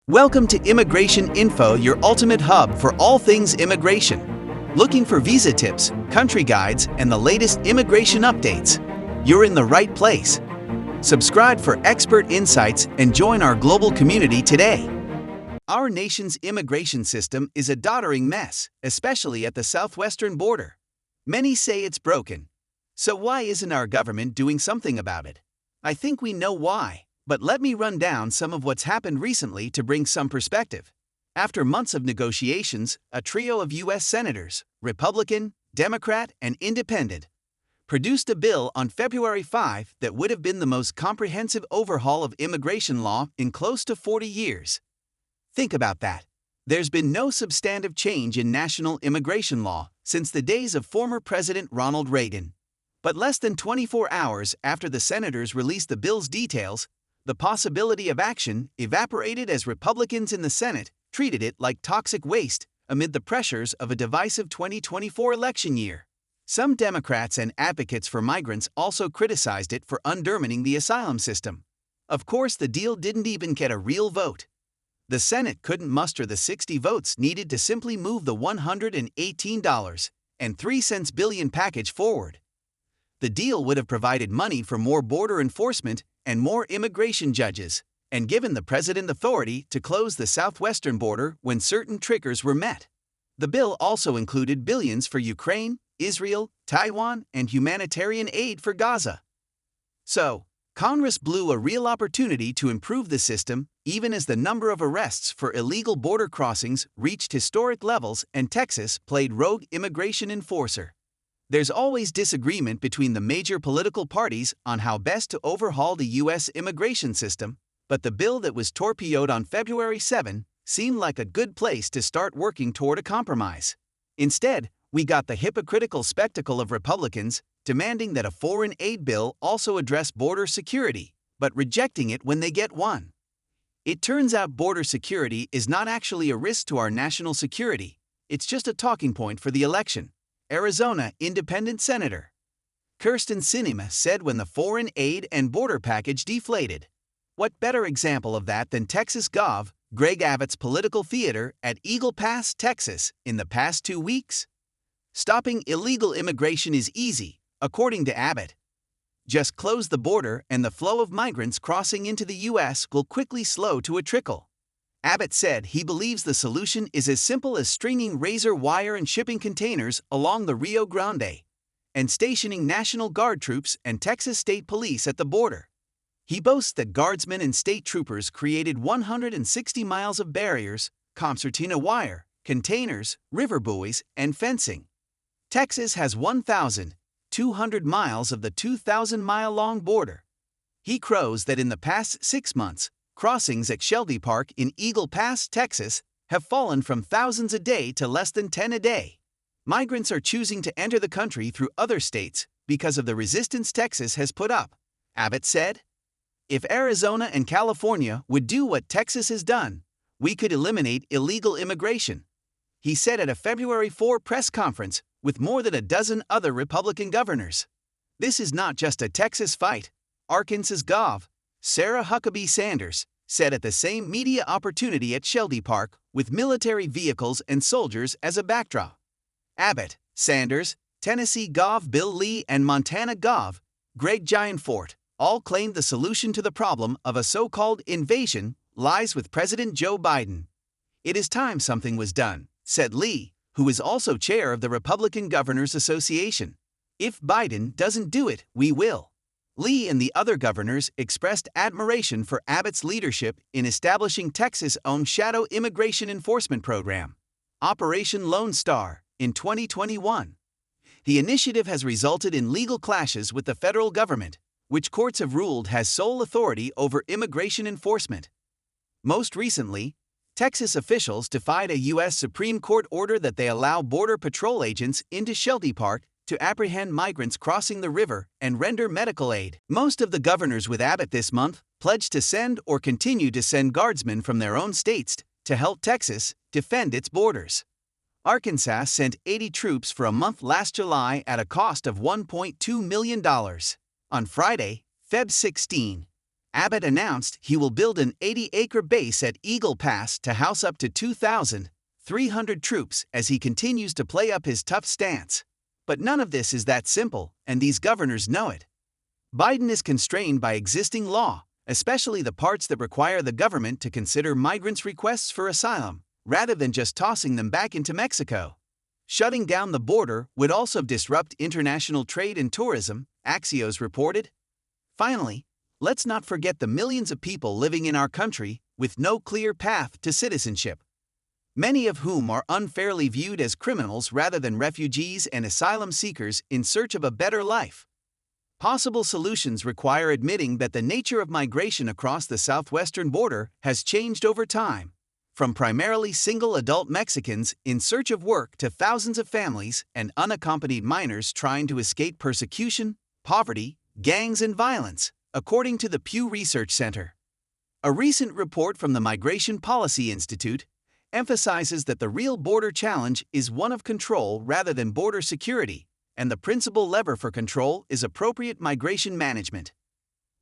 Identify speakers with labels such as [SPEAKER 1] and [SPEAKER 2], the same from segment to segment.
[SPEAKER 1] Welcome to Immigration Info, your ultimate hub for all things immigration. Looking for visa tips, country guides, and the latest immigration updates? You're in the right place. Subscribe for expert insights and join our global community today. Our nation's immigration system is a doddering mess, especially at the southwestern border. Many say it's broken. So why isn't our government doing something about it? I think we know why. But let me run down some of what's happened recently to bring some perspective. After months of negotiations, a trio of U.S. senators, Republican, Democrat, and Independent, produced a bill on February 5 that would have been the most comprehensive overhaul of immigration law in close to 40 years. Think about that. There's been no substantive change in national immigration law since the days of former President Ronald Reagan. But less than 24 hours after the senators released the bill's details, the possibility of action evaporated as Republicans in the Senate treated it like toxic waste amid the pressures of a divisive 2024 election year. Some Democrats and advocates for migrants also criticized it for undermining the asylum system. Of course, the deal didn't even get a real vote. The Senate couldn't muster the 60 votes needed to simply move the $118.03 billion package forward. The deal would have provided money for more border enforcement and more immigration judges, and given the president authority to close the southwestern border when certain triggers were met. The bill also included billions for Ukraine, Israel, Taiwan, and humanitarian aid for Gaza. So, Congress blew a real opportunity to improve the system, even as the number of arrests for illegal border crossings reached historic levels and Texas played rogue immigration enforcer. There's always disagreement between the major political parties on how best to overhaul the U.S. immigration system, but the bill that was torpedoed on February 7 seemed like a good place to start working toward a compromise. Instead, we got the hypocritical spectacle of Republicans demanding that a foreign aid bill also address border security, but rejecting it when they get one. It turns out border security is not actually a risk to our national security, it's just a talking point for the election. Arizona Independent Senator Kyrsten Sinema said when the foreign aid and border package deflated. What better example of that than Texas Gov. Greg Abbott's political theater at Eagle Pass, Texas, in the past 2 weeks? Stopping illegal immigration is easy, according to Abbott. Just close the border and the flow of migrants crossing into the U.S. will quickly slow to a trickle. Abbott said he believes the solution is as simple as stringing razor wire and shipping containers along the Rio Grande and stationing National Guard troops and Texas State Police at the border. He boasts that guardsmen and state troopers created 160 miles of barriers, concertina wire, containers, river buoys, and fencing. Texas has 1,200 miles of the 2,000-mile-long border. He crows that in the past 6 months, crossings at Shelby Park in Eagle Pass, Texas, have fallen from thousands a day to less than 10 a day. Migrants are choosing to enter the country through other states because of the resistance Texas has put up, Abbott said. If Arizona and California would do what Texas has done, we could eliminate illegal immigration, he said at a February 4 press conference with more than a dozen other Republican governors. This is not just a Texas fight. Arkansas Gov. Sarah Huckabee Sanders said at the same media opportunity at Shelby Park with military vehicles and soldiers as a backdrop. Abbott, Sanders, Tennessee Gov. Bill Lee, and Montana Gov. Greg Gianforte all claimed the solution to the problem of a so-called invasion lies with President Joe Biden. It is time something was done, said Lee, who is also chair of the Republican Governors Association. If Biden doesn't do it, we will. Lee and the other governors expressed admiration for Abbott's leadership in establishing Texas' own shadow immigration enforcement program, Operation Lone Star, in 2021. The initiative has resulted in legal clashes with the federal government, which courts have ruled has sole authority over immigration enforcement. Most recently, Texas officials defied a U.S. Supreme Court order that they allow Border Patrol agents into Shelby Park to apprehend migrants crossing the river and render medical aid. Most of the governors with Abbott this month pledged to send or continue to send guardsmen from their own states to help Texas defend its borders. Arkansas sent 80 troops for a month last July at a cost of $1.2 million. On Friday, Feb 16, Abbott announced he will build an 80-acre base at Eagle Pass to house up to 2,300 troops as he continues to play up his tough stance. But none of this is that simple, and these governors know it. Biden is constrained by existing law, especially the parts that require the government to consider migrants' requests for asylum, rather than just tossing them back into Mexico. Shutting down the border would also disrupt international trade and tourism, Axios reported. Finally, let's not forget the millions of people living in our country with no clear path to citizenship, many of whom are unfairly viewed as criminals rather than refugees and asylum seekers in search of a better life. Possible solutions require admitting that the nature of migration across the southwestern border has changed over time, from primarily single adult Mexicans in search of work to thousands of families and unaccompanied minors trying to escape persecution, poverty, gangs, and violence, according to the Pew Research Center. A recent report from the Migration Policy Institute emphasizes that the real border challenge is one of control rather than border security, and the principal lever for control is appropriate migration management.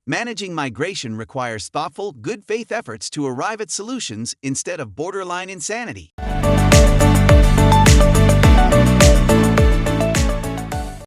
[SPEAKER 1] Managing migration requires thoughtful, good faith efforts to arrive at solutions instead of borderline insanity.